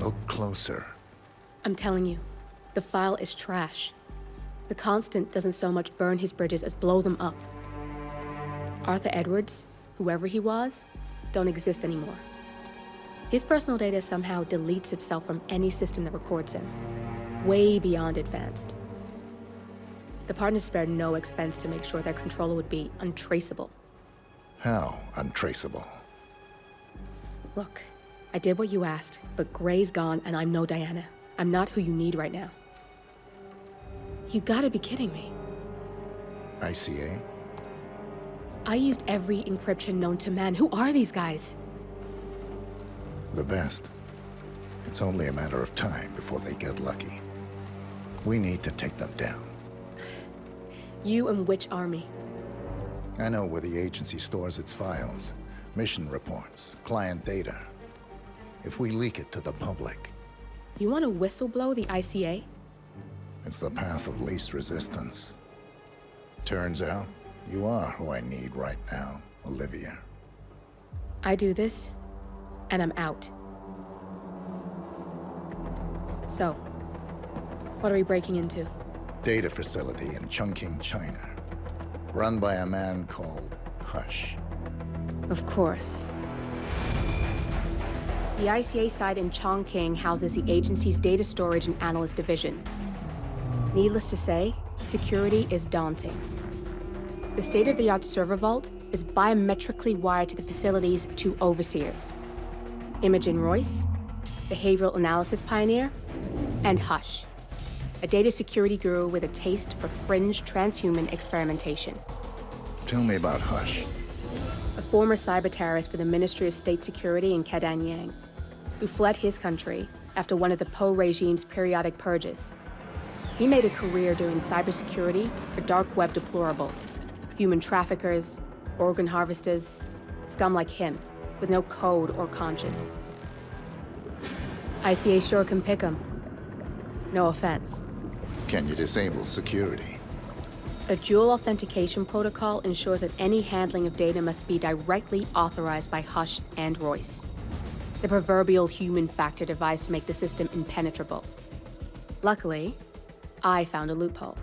Look closer. I'm telling you, the file is trash. The Constant doesn't so much burn his bridges as blow them up. Arthur Edwards, whoever he was, don't exist anymore. His personal data somehow deletes itself from any system that records him, way beyond advanced. The partners spared no expense to make sure their controller would be untraceable. How untraceable? Look, I did what you asked, but Gray's gone and I'm no Diana. I'm not who you need right now. You gotta be kidding me. ICA? I used every encryption known to man. Who are these guys? The best. It's only a matter of time before they get lucky. We need to take them down. You and which army? I know where the agency stores its files, mission reports, client data. If we leak it to the public... You want to whistleblow the ICA? It's the path of least resistance. Turns out, you are who I need right now, Olivia. I do this, and I'm out. So, what are we breaking into? Data facility in Chongqing, China. Run by a man called Hush. Of course. The ICA site in Chongqing houses the agency's data storage and analyst division. Needless to say, security is daunting. The state-of-the-art server vault is biometrically wired to the facility's two overseers: Imogen Royce, behavioral analysis pioneer, and Hush, a data security guru with a taste for fringe transhuman experimentation. Tell me about Hush. A former cyber terrorist for the Ministry of State Security in Kedanyang, who fled his country after one of the Po regime's periodic purges. He made a career doing cybersecurity for dark web deplorables, human traffickers, organ harvesters, scum like him, with no code or conscience. ICA sure can pick 'em. No offense. Can you disable security? A dual authentication protocol ensures that any handling of data must be directly authorized by Hush and Royce, the proverbial human factor device to make the system impenetrable. Luckily, I found a loophole.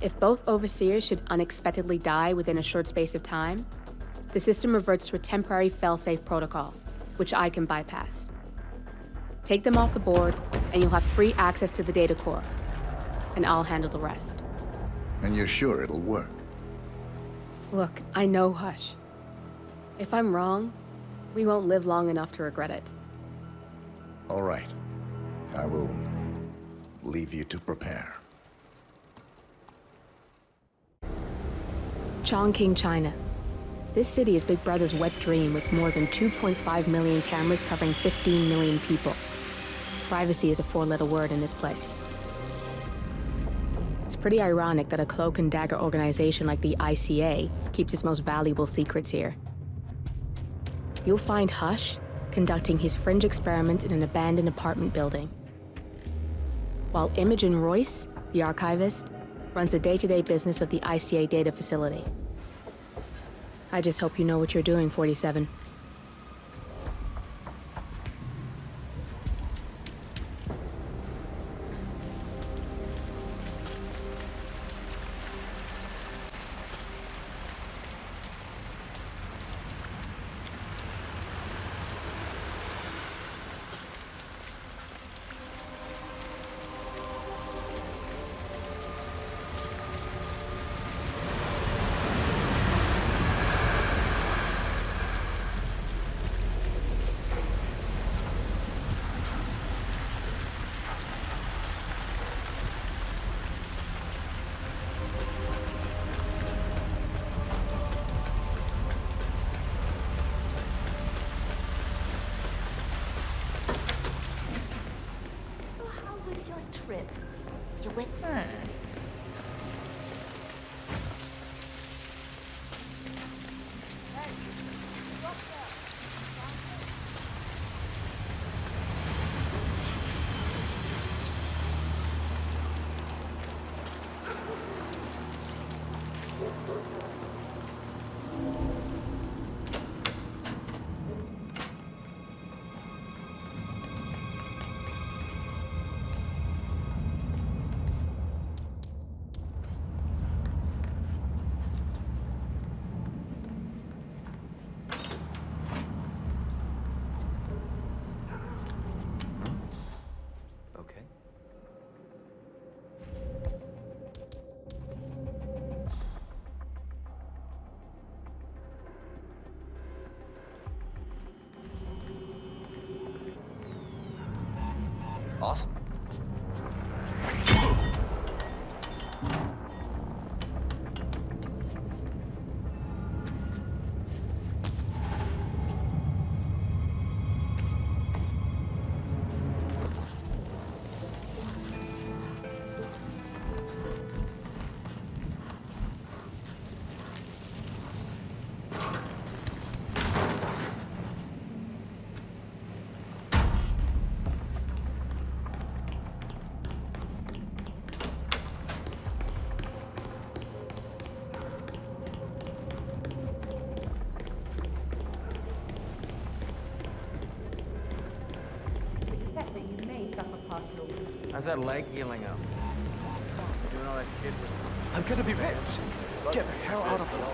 If both overseers should unexpectedly die within a short space of time, the system reverts to a temporary fail-safe protocol, which I can bypass. Take them off the board, and you'll have free access to the data core, and I'll handle the rest. And you're sure it'll work? Look, I know Hush. If I'm wrong, we won't live long enough to regret it. All right. I will leave you to prepare. Chongqing, China. This city is Big Brother's wet dream with more than 2.5 million cameras covering 15 million people. Privacy is a four-letter word in this place. It's pretty ironic that a cloak and dagger organization like the ICA keeps its most valuable secrets here. You'll find Hush conducting his fringe experiment in an abandoned apartment building, while Imogen Royce, the archivist, runs the day-to-day business of the ICA data facility. I just hope you know what you're doing, 47. Awesome. How's that leg healing up? Doing all that shit with... I'm gonna be rich. Get the hell out of here.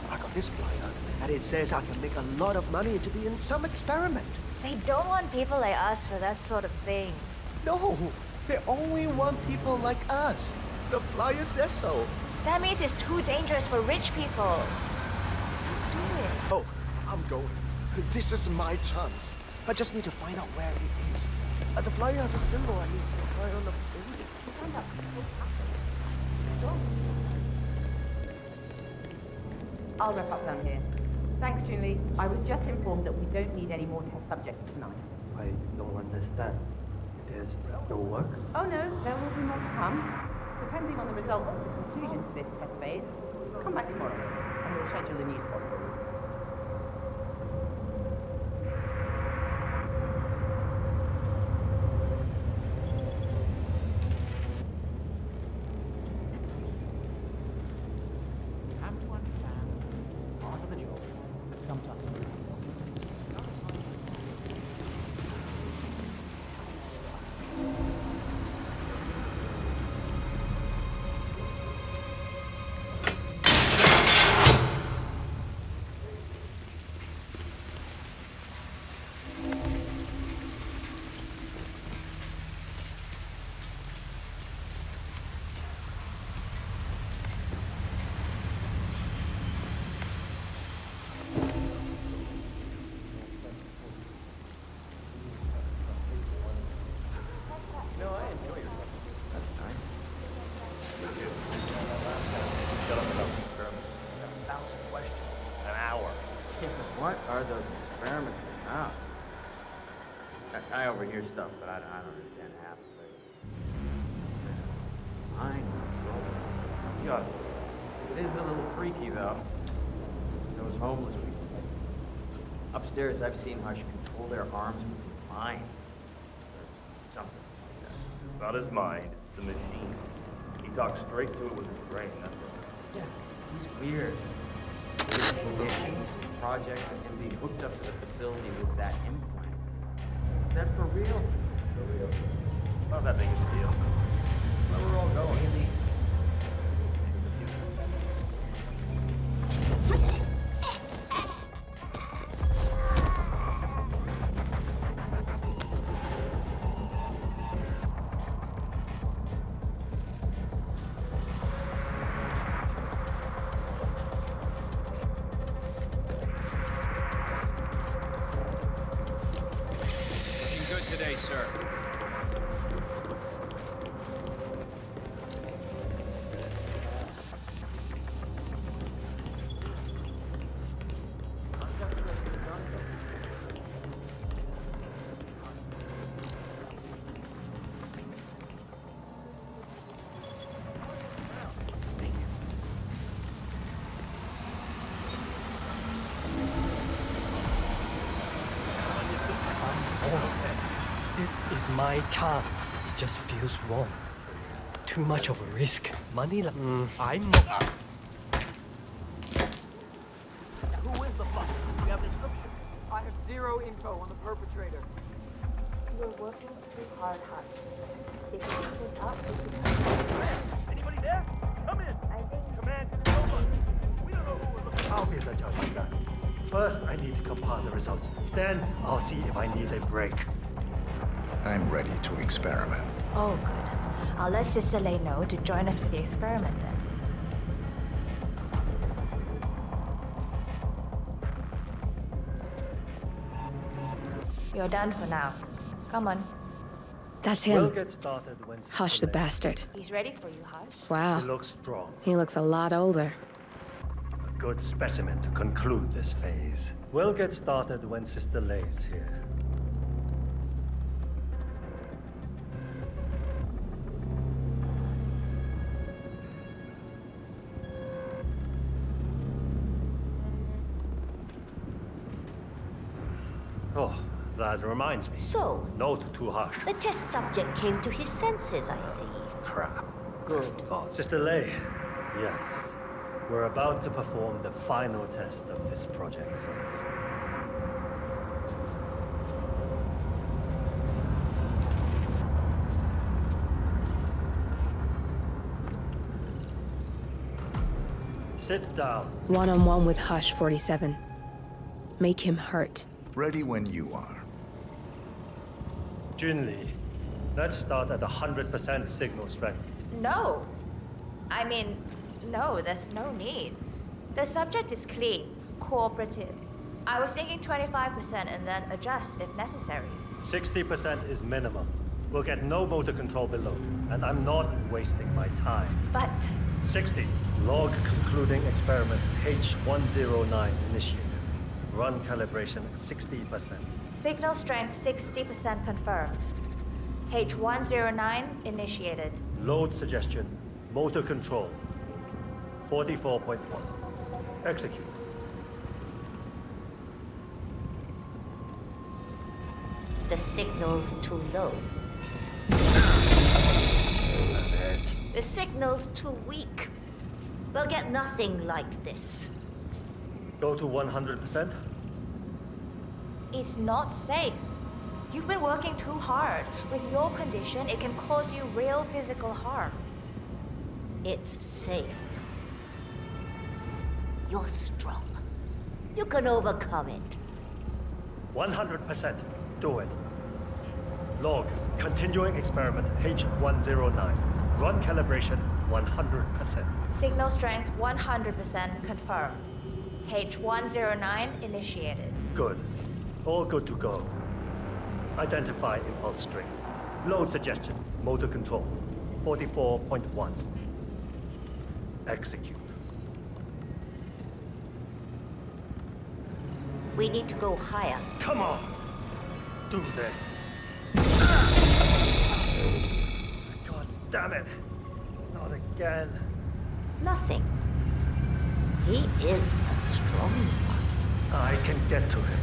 I got this flyer, and it says I can make a lot of money to be in some experiment. They don't want people like us for that sort of thing. No, they only want people like us. The flyer says so. That means it's too dangerous for rich people. Do it. Oh, I'm going. This is my chance. I just need to find out where it is. The flyer has a symbol I need to try on the building. I'll wrap up down here. Thanks, Junli. I was just informed that we don't need any more test subjects tonight. I don't understand. There's no work? Oh no, there will be more to come. Depending on the results of the conclusion to this test phase, come back tomorrow and we'll schedule a new spot for you. What are those experiments about? I overhear stuff, but I don't understand half of it. Mind control. Yeah, it is a little freaky, though. Those homeless people. Upstairs, I've seen Hush control their arms with his mind. Or something like that. It's not his mind, it's the machine. He talks straight to it with his brain, that's all. Yeah, he's weird. Project that can be hooked up to the facility with that implant. Is that for real? For real. Not that big a deal. Where we're all going. Today, sir. This is my chance. It just feels wrong. Too much of a risk. Money like... I'm... Who is the fuck? Do you have a description? I have zero info on the perpetrator. You're working too hard, Hush. If you keep up, you Anybody there? Come in! I think... Command, over! We don't know who we're looking for. I'll be the judge of that. First, I need to compile the results. Then, I'll see if I need a break. I'm ready to experiment. Oh, good. I'll let Sister Lei know to join us for the experiment then. You're done for now. Come on. That's We'll him. get started when Hush the bastard. He's ready for you, Hush. Wow. He looks strong. He looks a lot older. A good specimen to conclude this phase. We'll get started when Sister Lei's here. Oh, that reminds me. So, Note to Hush. the test subject came to his senses, I see. Crap. Good. God, Sister Lei. Yes. We're about to perform the final test of this project phase. Sit down. One-on-one with Hush 47. Make him hurt. Ready when you are. Junli, let's start at 100% signal strength. No. I mean, no, there's no need. The subject is clean, cooperative. I was thinking 25% and then adjust if necessary. 60% is minimum. We'll get no motor control below, and I'm not wasting my time. But 60. Log concluding experiment H109 initiated. Run calibration 60%. signal strength 60% confirmed. H109 initiated. Load suggestion, motor control 44.1. Execute. The signal's too low. The signal's too weak. We'll get nothing like this. Go to 100%. It's not safe. You've been working too hard. With your condition, it can cause you real physical harm. It's safe. You're strong. You can overcome it. 100%. Do it. Log continuing experiment H109. Run calibration 100%. Signal strength 100% confirmed. H109 initiated. Good. All good to go. Identify impulse string. Load suggestion. Motor control. 44.1. Execute. We need to go higher. Come on! Do this. God damn it. Not again. Nothing. He is a strong one. I can get to him.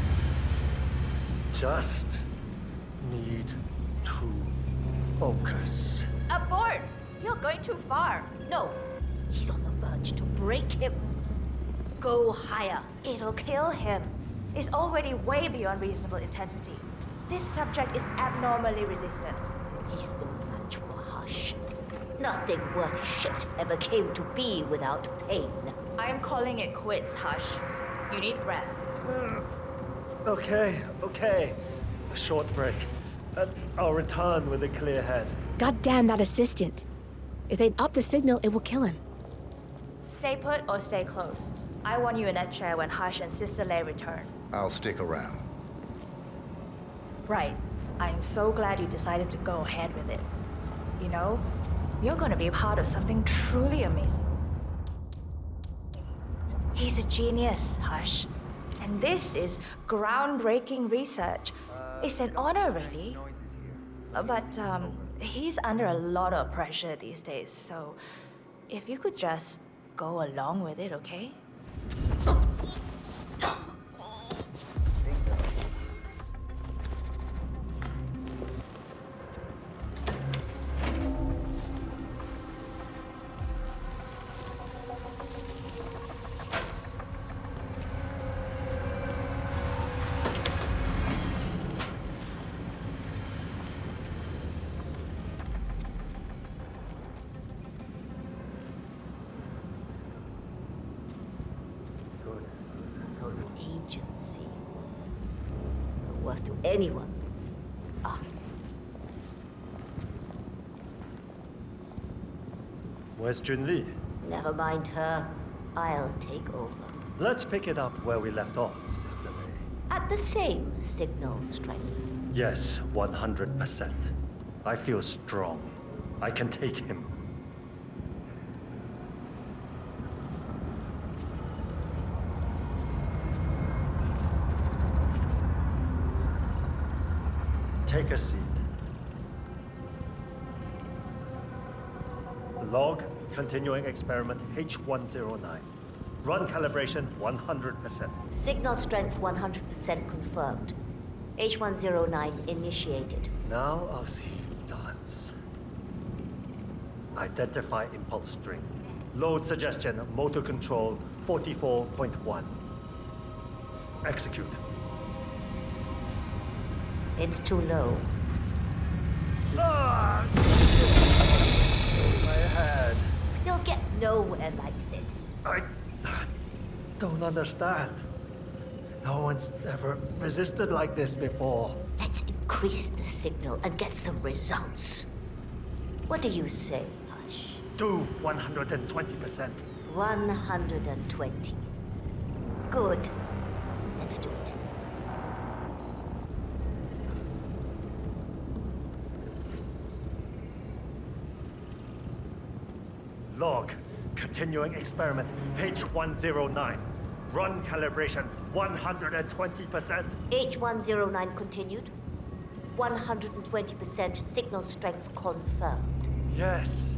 Just need to focus. Abort! You're going too far. No, he's on the verge to break him. Go higher. It'll kill him. It's already way beyond reasonable intensity. This subject is abnormally resistant. He's no match for Hush. Nothing worth shit ever came to be without pain. I am calling it quits, Hush. You need rest. Okay. A short break. And I'll return with a clear head. God damn that assistant. If they'd up the signal, it will kill him. Stay put or stay close. I want you in that chair when Hush and Sister Lei return. I'll stick around. Right. I'm so glad you decided to go ahead with it. You know, you're gonna be part of something truly amazing. He's a genius, Hush. And this is groundbreaking research. It's an honor, really. But, he's under a lot of pressure these days, so if you could just go along with it, okay? Agency. No worth to anyone. Us. Where's Junli? Never mind her. I'll take over. Let's pick it up where we left off, Sister Lei. At the same signal strength. Yes, 100%. I feel strong. I can take him. Take a seat. Log, continuing experiment H109. Run calibration 100%. Signal strength 100% confirmed. H109 initiated. Now I'll see you dance. Identify impulse string. Load suggestion, motor control 44.1. Execute. It's too low. Ah! My head. You'll get nowhere like this. I don't understand. No one's ever resisted like this before. Let's increase the signal and get some results. What do you say, Hush? Do 120%. 120. Good. Let's do it. Log, continuing experiment H109. Run calibration 120%. H109 continued. 120% signal strength confirmed. Yes.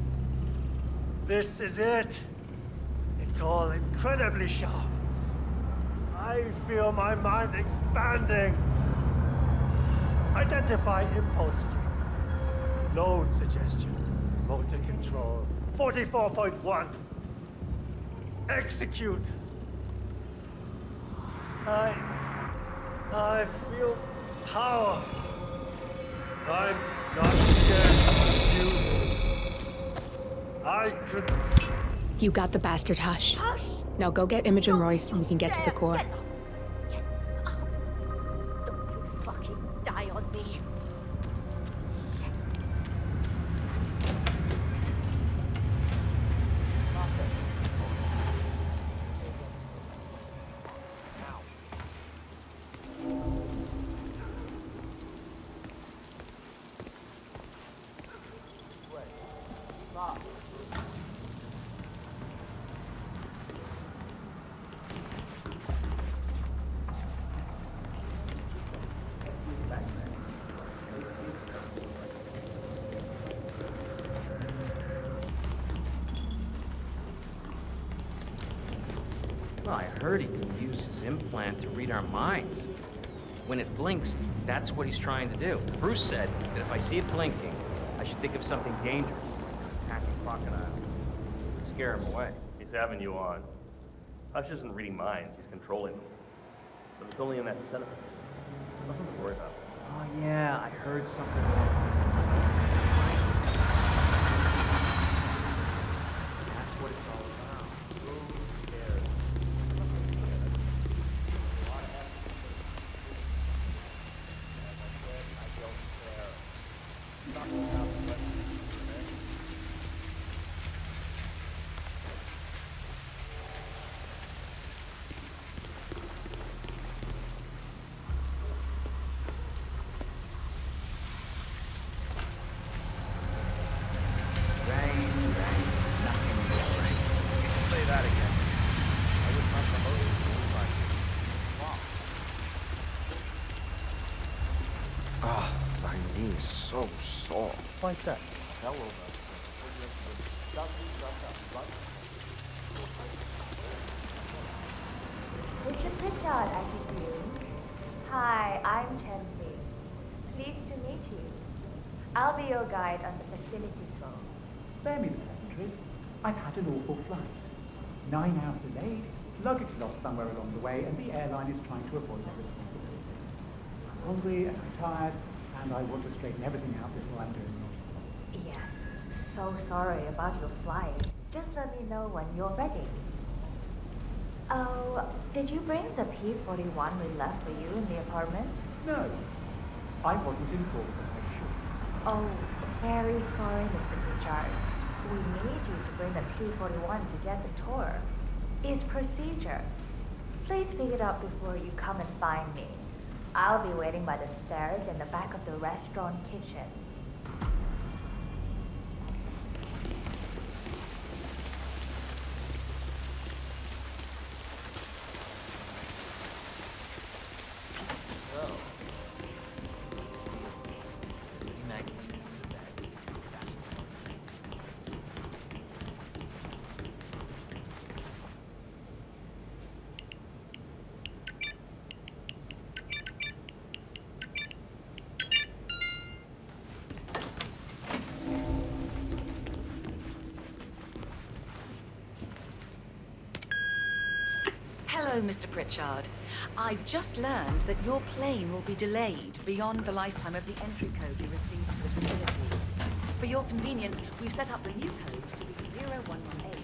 This is it. It's all incredibly sharp. I feel my mind expanding. Identify impulse string. Load suggestion. Motor control 44.1. Execute. I feel power. I'm not scared of you. I could... You got the bastard, Hush. Hush! Now go get Imogen Royce and we can get to the core. Get up. Get up. Don't you fucking die on me. Well, I heard he can use his implant to read our minds. When it blinks, that's what he's trying to do. Bruce said that if I see it blinking, I should think of something dangerous. Attacking crocodile. Scare him away. He's having you on. Hush isn't reading minds, he's controlling them. But it's only in that center. There's nothing to worry about. Oh yeah, I heard something. That's what it's all about. Who cares? So soft. Like that. Hello, Mr. Pritchard, I presume. Hi, I'm Chongqing. Pleased to meet you. I'll be your guide on the facility tour. Spare me the pleasantries. I've had an awful flight. 9 hours delayed, luggage lost somewhere along the way, and the airline is trying to avoid their responsibility. I'm hungry and I'm tired, and I want to straighten everything out before I'm doing it. Yes, so sorry about your flight. Just let me know when you're ready. Oh, did you bring the P-41 we left for you in the apartment? No, I wasn't informed that I should. Oh, very sorry, Mr. Pritchard. We need you to bring the P-41 to get the tour. It's procedure. Please pick it up before you come and find me. I'll be waiting by the stairs in the back of the restaurant kitchen. Hello, Mr. Pritchard. I've just learned that your plane will be delayed beyond the lifetime of the entry code you received for the facility. For your convenience, we've set up the new code to be 0118.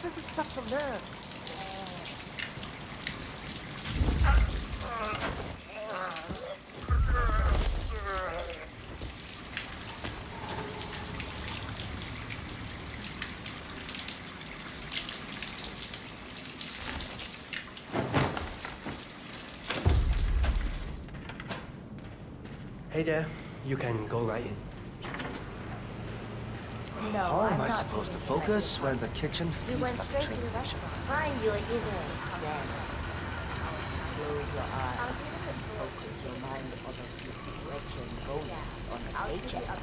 This is such a mess. Hey there, you can go right in. No, How am I not supposed to eating focus when the kitchen You feels went like a straight to train the station? restaurant. Find your inner then. Close your eyes. Focus your mind on a situation bonus on a paycheck.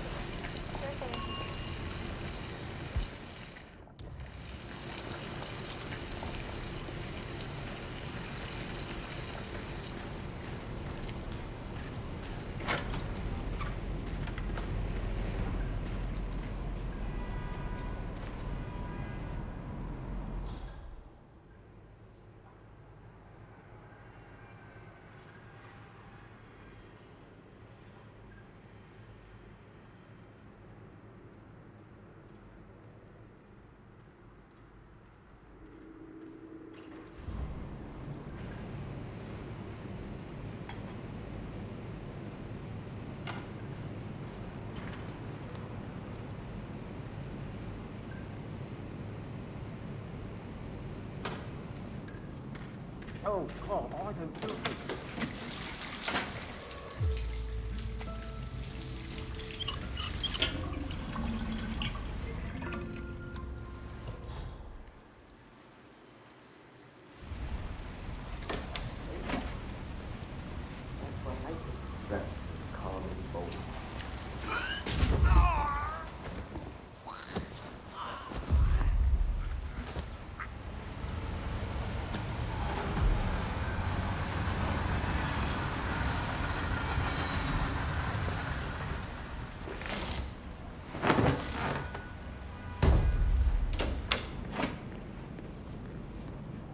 Oh, come on, don't do it.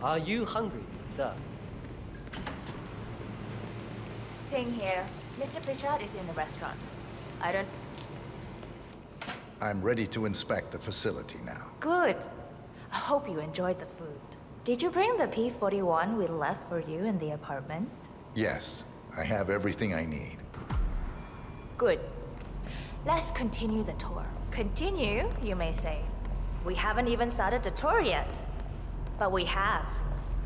Are you hungry, sir? Thing here. Mr. Pritchard is in the restaurant. I don't... I'm ready to inspect the facility now. Good. I hope you enjoyed the food. Did you bring the P-41 we left for you in the apartment? Yes, I have everything I need. Good. Let's continue the tour. Continue, you may say. We haven't even started the tour yet. But we have,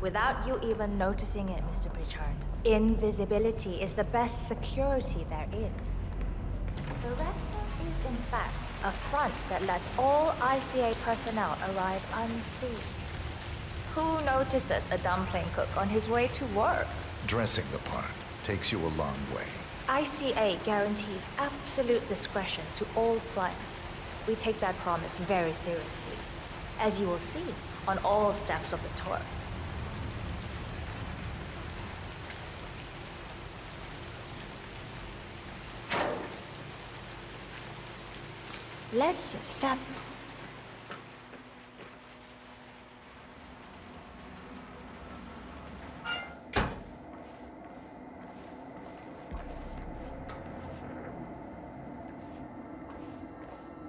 without you even noticing it, Mr. Pritchard. Invisibility is the best security there is. The restaurant is, in fact, a front that lets all ICA personnel arrive unseen. Who notices a dumpling cook on his way to work? Dressing the part takes you a long way. ICA guarantees absolute discretion to all clients. We take that promise very seriously, as you will see on all steps of the tour. Let's step.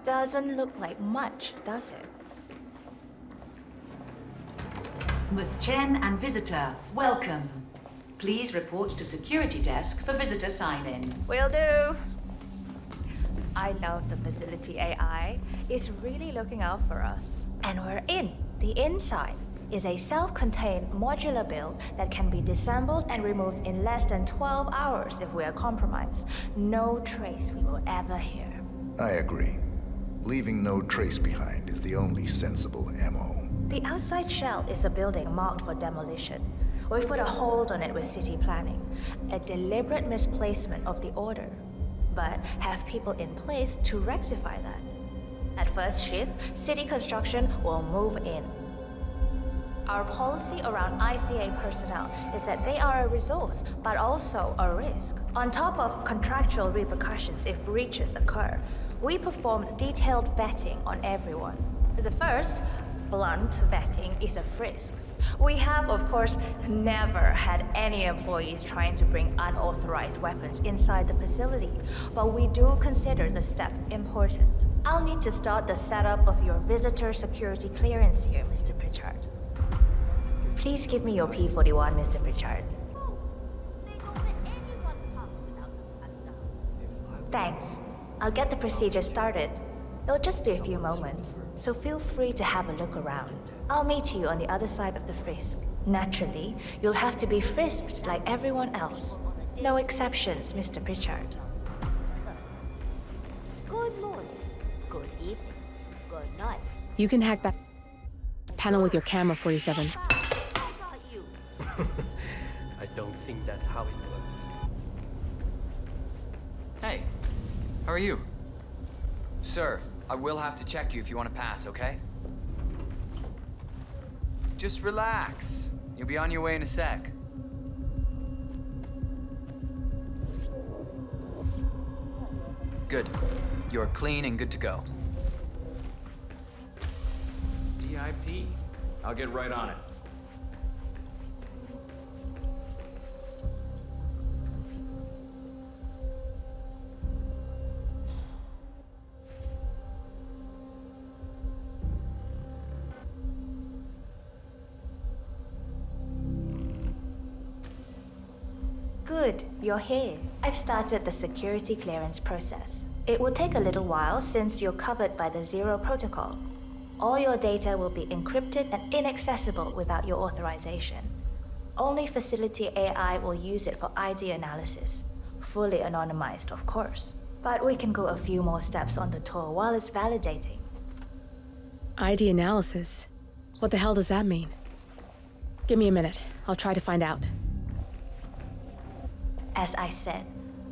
Doesn't look like much, does it? Ms. Chen and visitor, welcome. Please report to security desk for visitor sign-in. Will do. I love the facility AI. It's really looking out for us. And we're in the inside. is a self-contained modular build that can be disassembled and removed in less than 12 hours if we are compromised. No trace we will ever hear. I agree. Leaving no trace behind is the only sensible MO. The outside shell is a building marked for demolition. We've put a hold on it with city planning, a deliberate misplacement of the order, but have people in place to rectify that. At first shift, city construction will move in. Our policy around ICA personnel is that they are a resource, but also a risk. On top of contractual repercussions if breaches occur, we perform detailed vetting on everyone. The first, blunt vetting, is a frisk. We have, of course, never had any employees trying to bring unauthorized weapons inside the facility, but we do consider the step important. I'll need to start the setup of your visitor security clearance here, Mr. Pritchard. Please give me your P41, Mr. Pritchard. Thanks. I'll get the procedure started. It'll just be a few moments, so feel free to have a look around. I'll meet you on the other side of the frisk. Naturally, you'll have to be frisked like everyone else. No exceptions, Mr. Pritchard. Good morning, good evening, good night. You can hack that panel with your camera, 47. I don't think that's how it works. Hey, how are you? Sir, I will have to check you if you want to pass, okay? Just relax. You'll be on your way in a sec. Good. You're clean and good to go. VIP. I'll get right on it. Good, you're here. I've started the security clearance process. It will take a little while since you're covered by the Zero Protocol. All your data will be encrypted and inaccessible without your authorization. Only facility AI will use it for ID analysis. Fully anonymized, of course. But we can go a few more steps on the tour while it's validating. ID analysis? What the hell does that mean? Give me a minute. I'll try to find out. As I said,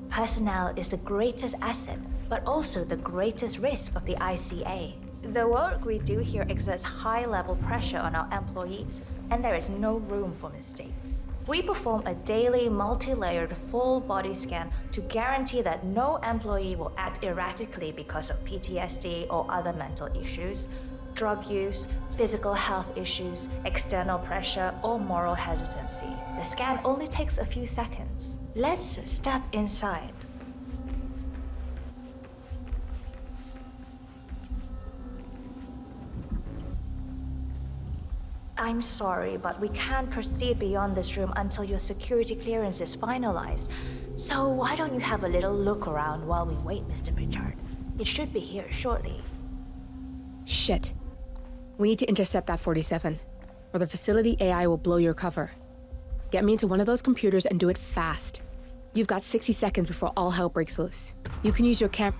personnel is the greatest asset, but also the greatest risk of the ICA. The work we do here exerts high-level pressure on our employees, and there is no room for mistakes. We perform a daily, multi-layered, full-body scan to guarantee that no employee will act erratically because of PTSD or other mental issues, drug use, physical health issues, external pressure, or moral hesitancy. The scan only takes a few seconds. Let's step inside. I'm sorry, but we can't proceed beyond this room until your security clearance is finalized. So why don't you have a little look around while we wait, Mr. Pritchard? It should be here shortly. Shit. We need to intercept that 47, or the facility AI will blow your cover. Get me into one of those computers and do it fast. You've got 60 seconds before all hell breaks loose. You can use your camera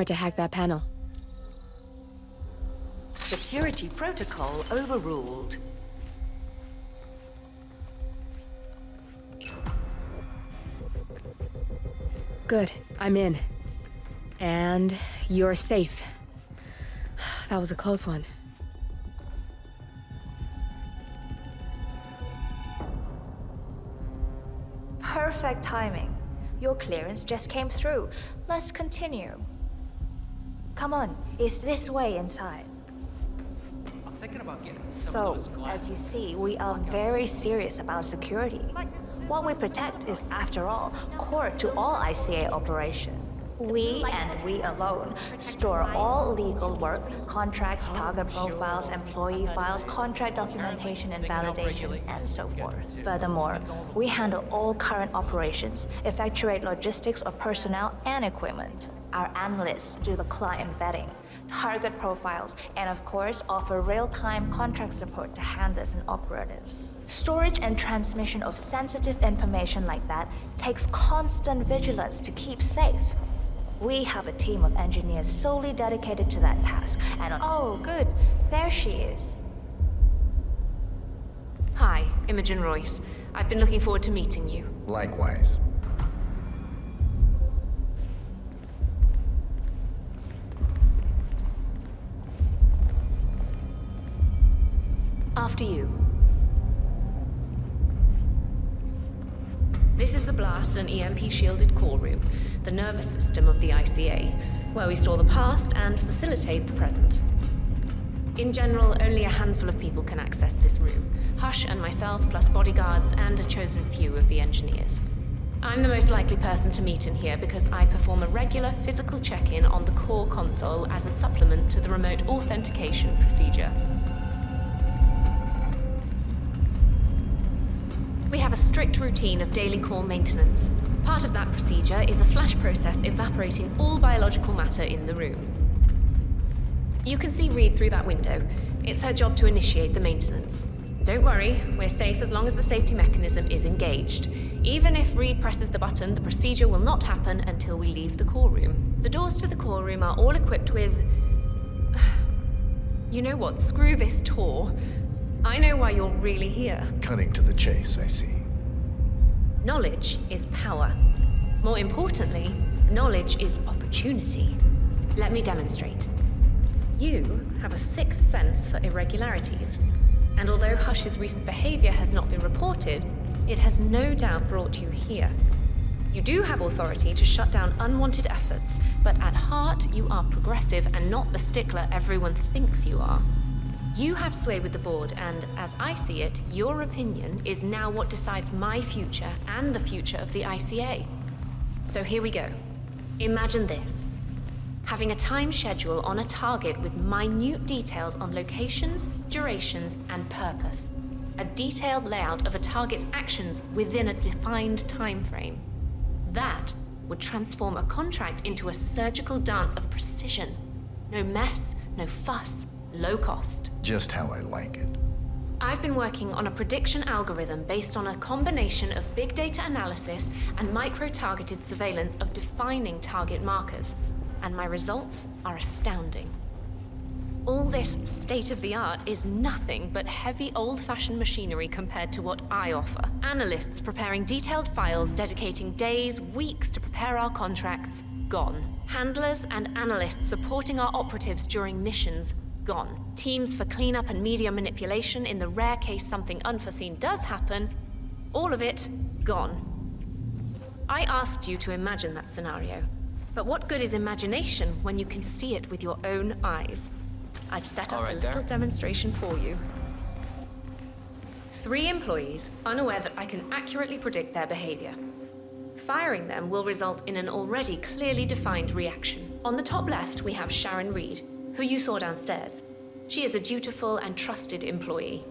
to hack that panel. Security protocol overruled. Good, I'm in. And you're safe. That was a close one. Perfect timing. Your clearance just came through. Let's continue. Come on, it's this way inside. I'm thinking about getting some So, of those glasses. as you see, we are very serious about security. What we protect is, after all, core to all ICA operation. We, and we alone, store all legal work, contracts, target profiles, employee files, contract documentation and validation, and so forth. Furthermore, we handle all current operations, effectuate logistics of personnel and equipment. Our analysts do the client vetting. target profiles, and of course, offer real-time contract support to handlers and operatives. Storage and transmission of sensitive information like that takes constant vigilance to keep safe. We have a team of engineers solely dedicated to that task, and oh, good, there she is. Hi, Imogen Royce. I've been looking forward to meeting you. Likewise. After you. This is the blast and EMP-shielded core room, the nervous system of the ICA, where we store the past and facilitate the present. In general, only a handful of people can access this room. Hush and myself, plus bodyguards and a chosen few of the engineers. I'm the most likely person to meet in here because I perform a regular physical check-in on the core console as a supplement to the remote authentication procedure. We have a strict routine of daily core maintenance. Part of that procedure is a flash process evaporating all biological matter in the room. You can see Reed through that window. It's her job to initiate the maintenance. Don't worry, we're safe as long as the safety mechanism is engaged. Even if Reed presses the button, the procedure will not happen until we leave the core room. The doors to the core room are all equipped with... You know what? Screw this tour. I know why you're really here. Cutting to the chase, I see. Knowledge is power. More importantly, knowledge is opportunity. Let me demonstrate. You have a sixth sense for irregularities. And although Hush's recent behavior has not been reported, it has no doubt brought you here. You do have authority to shut down unwanted efforts, but at heart, you are progressive and not the stickler everyone thinks you are. You have sway with the board, and as I see it, your opinion is now what decides my future and the future of the ICA. So here we go. Imagine this. Having a time schedule on a target with minute details on locations, durations, and purpose. A detailed layout of a target's actions within a defined time frame. That would transform a contract into a surgical dance of precision. No mess, no fuss, low cost. Just how I like it. I've been working on a prediction algorithm based on a combination of big data analysis and micro-targeted surveillance of defining target markers, and my results are astounding. All this state-of-the-art is nothing but heavy old-fashioned machinery compared to what I offer. Analysts preparing detailed files dedicating days, weeks to prepare our contracts, gone. Handlers and analysts supporting our operatives during missions, gone. Teams for cleanup and media manipulation in the rare case something unforeseen does happen, all of it, gone. I asked you to imagine that scenario, but what good is imagination when you can see it with your own eyes? I've set up a little demonstration for you. 3 employees, unaware that I can accurately predict their behavior. Firing them will result in an already clearly defined reaction. On the top left, we have Sharon Reed, who you saw downstairs. She is a dutiful and trusted employee.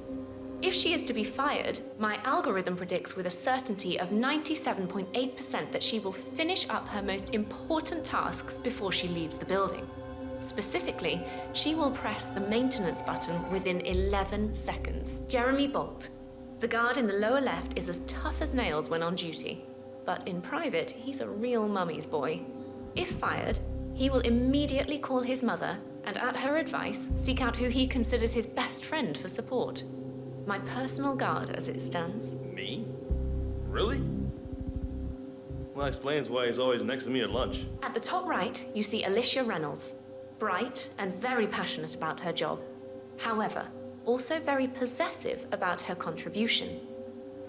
If she is to be fired, my algorithm predicts with a certainty of 97.8% that she will finish up her most important tasks before she leaves the building. Specifically, she will press the maintenance button within 11 seconds. Jeremy Bolt. The guard in the lower left is as tough as nails when on duty, but in private, he's a real mummy's boy. If fired, he will immediately call his mother and, at her advice, seek out who he considers his best friend for support. My personal guard as it stands. Me? Really? Well, that explains why he's always next to me at lunch. At the top right, you see Alicia Reynolds. Bright and very passionate about her job. However, also very possessive about her contribution.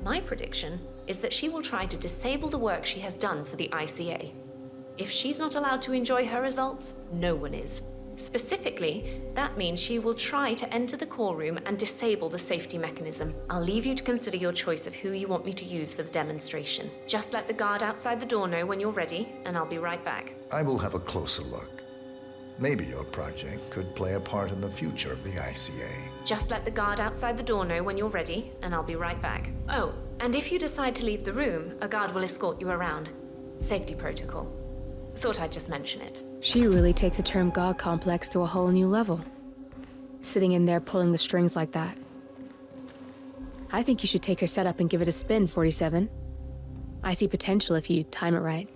My prediction is that she will try to disable the work she has done for the ICA. If she's not allowed to enjoy her results, no one is. Specifically, that means she will try to enter the core room and disable the safety mechanism. I'll leave you to consider your choice of who you want me to use for the demonstration. Just let the guard outside the door know when you're ready, and I'll be right back. I will have a closer look. Maybe your project could play a part in the future of the ICA. Just let the guard outside the door know when you're ready, and I'll be right back. Oh, and if you decide to leave the room, a guard will escort you around. Safety protocol. Thought I'd just mention it. She really takes the term God complex to a whole new level. Sitting in there pulling the strings like that. I think you should take her setup and give it a spin, 47. I see potential if you time it right.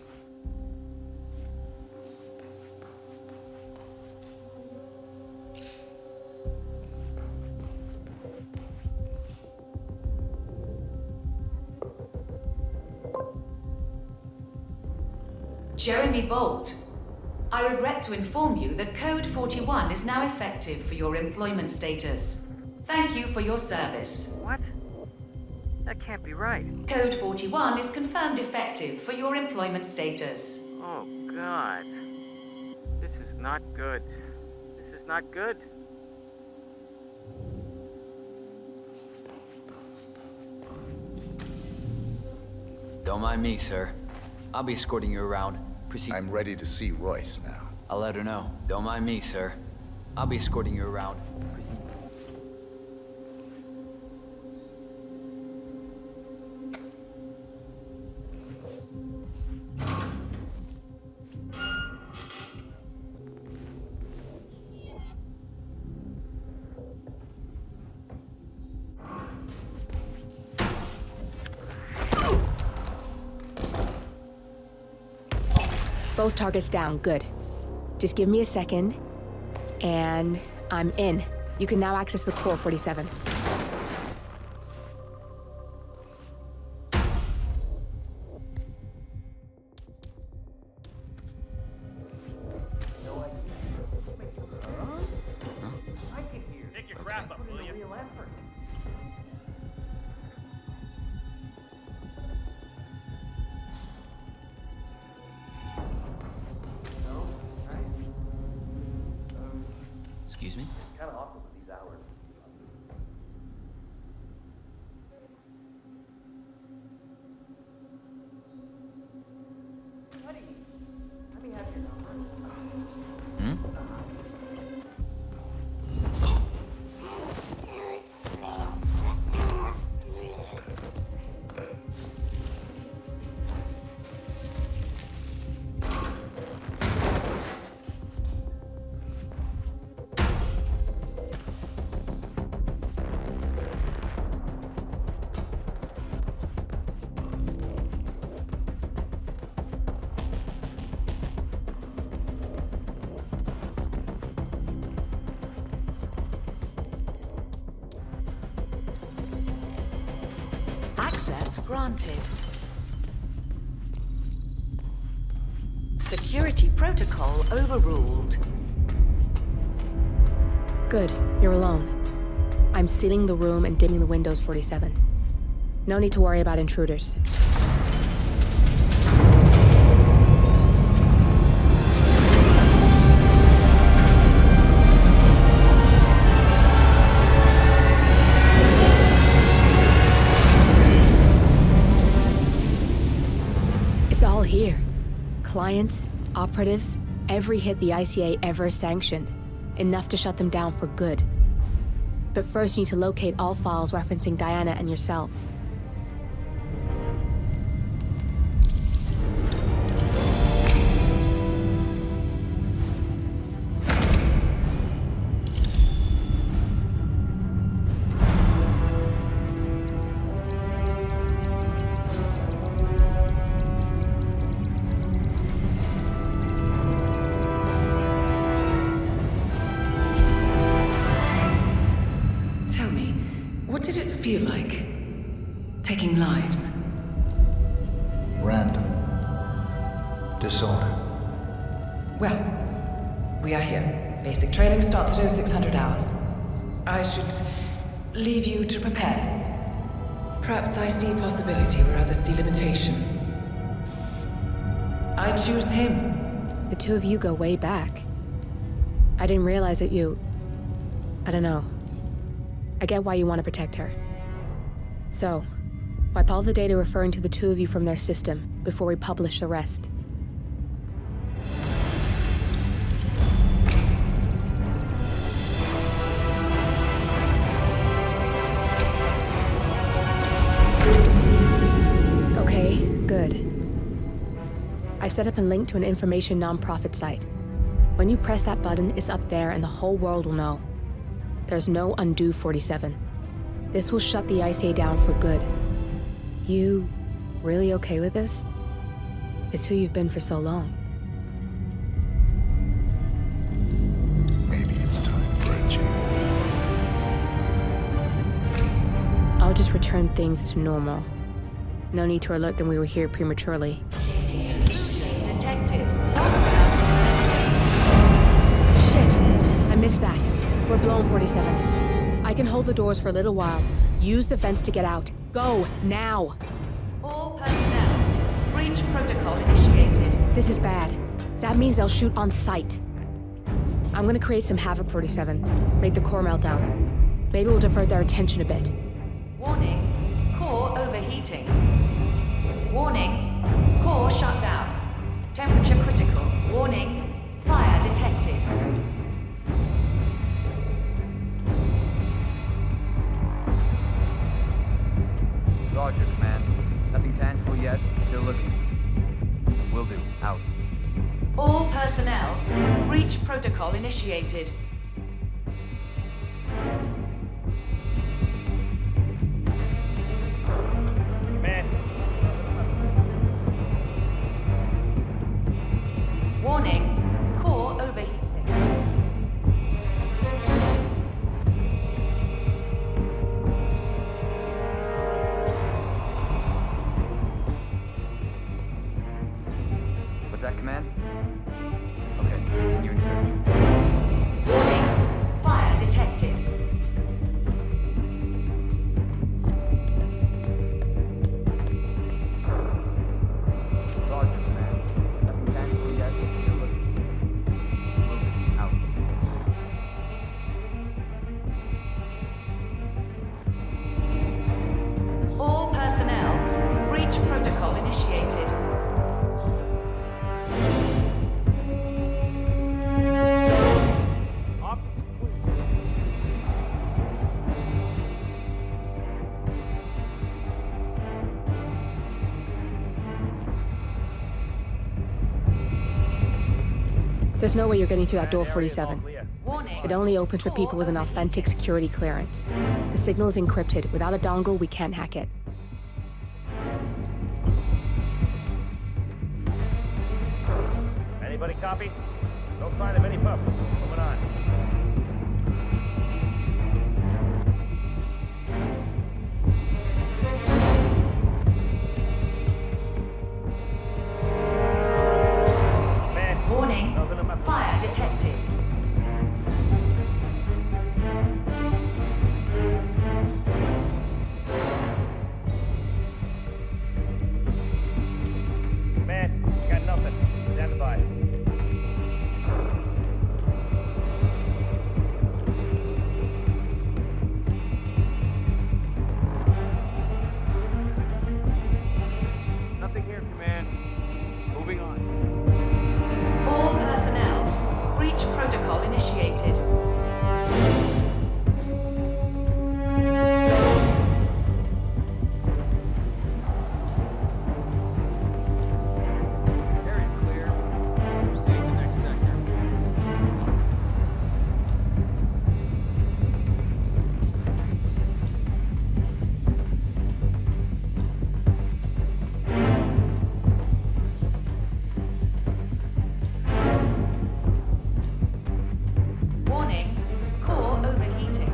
Jeremy Bolt, I regret to inform you that Code 41 is now effective for your employment status. Thank you for your service. What? That can't be right. Code 41 is confirmed effective for your employment status. Oh, God. This is not good. This is not good. Don't mind me, sir. I'll be escorting you around. Proceed. I'm ready to see Royce now. I'll let her know. Don't mind me, sir. I'll be escorting you around. Both targets down, good. Just give me a second, and I'm in. You can now access the core, 47. Take your crap up, will you? Excuse me? Kind of awkward with these hours. Buddy, let me have your number. Hmm? Access granted. Security protocol overruled. Good, you're alone. I'm sealing the room and dimming the windows, 47. No need to worry about intruders. It's all here. Clients, operatives, every hit the ICA ever sanctioned. Enough to shut them down for good. But first you need to locate all files referencing Diana and yourself. Feel like taking lives? Random. Disorder. Well, we are here. Basic training starts at 0600 hours. I should leave you to prepare. Perhaps I see possibility where others see limitation. I choose him. The two of you go way back. I didn't realize that you... I don't know. I get why you want to protect her. So, wipe all the data referring to the two of you from their system before we publish the rest. Okay, good. I've set up a link to an information nonprofit site. When you press that button, it's up there and the whole world will know. There's no undo 47. This will shut the ICA down for good. You really okay with this? It's who you've been for so long. Maybe it's time for a change. I'll just return things to normal. No need to alert them we were here prematurely. Detected. Shit! I missed that. We're blown, 47. I can hold the doors for a little while. Use the fence to get out. Go, now! All personnel. Breach protocol initiated. This is bad. That means they'll shoot on sight. I'm gonna create some havoc, 47. Make the core melt down. Maybe we'll divert their attention a bit. Warning. Core overheating. Warning. Core shut down. Temperature critical. Warning. Fire detected. Roger, Command. Nothing tangible yet. Still looking. Will do. Out. All personnel. Breach protocol initiated. Command. Warning. Core overheating. What's that, Command? Okay, continuing search. Warning. Fire detected. Roger, Command. Nothing tangible yet. Still looking. Moving. Out. All personnel. Breach protocol initiated. There's no way you're getting through that door, 47. Warning. It only opens for people with an authentic security clearance. The signal is encrypted. Without a dongle, we can't hack it. Anybody copy? No sign of any pup. Moving on. Warning. Fire detected. Man, got nothing. Stand by. Nothing here, Command. Moving on. All personnel. Breach protocol initiated. Area clear. Proceed to next sector. Warning. Core overheating.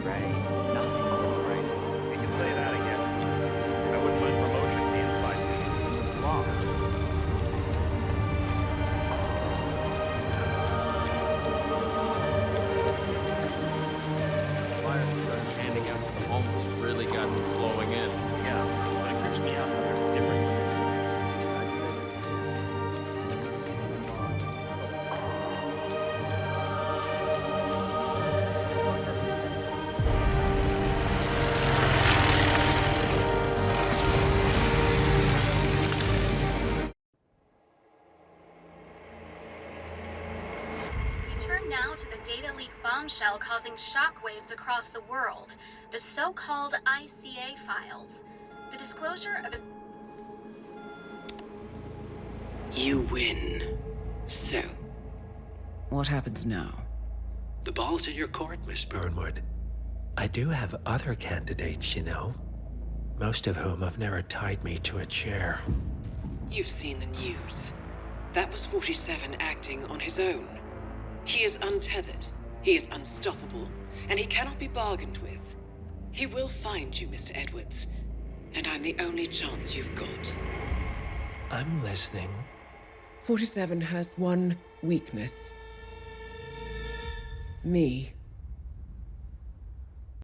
Rain, nothing but rain. You can say that again. I wouldn't mind promotion inside. Long. Fire started handing now to the data leak bombshell causing shockwaves across the world, the so-called ICA files. The disclosure of... You win. So, what happens now? The ball's in your court, Miss Burnwood. I do have other candidates, you know. Most of whom have never tied me to a chair. You've seen the news. That was 47 acting on his own. He is untethered, he is unstoppable, and he cannot be bargained with. He will find you, Mr. Edwards, and I'm the only chance you've got. I'm listening. 47 has one weakness. Me.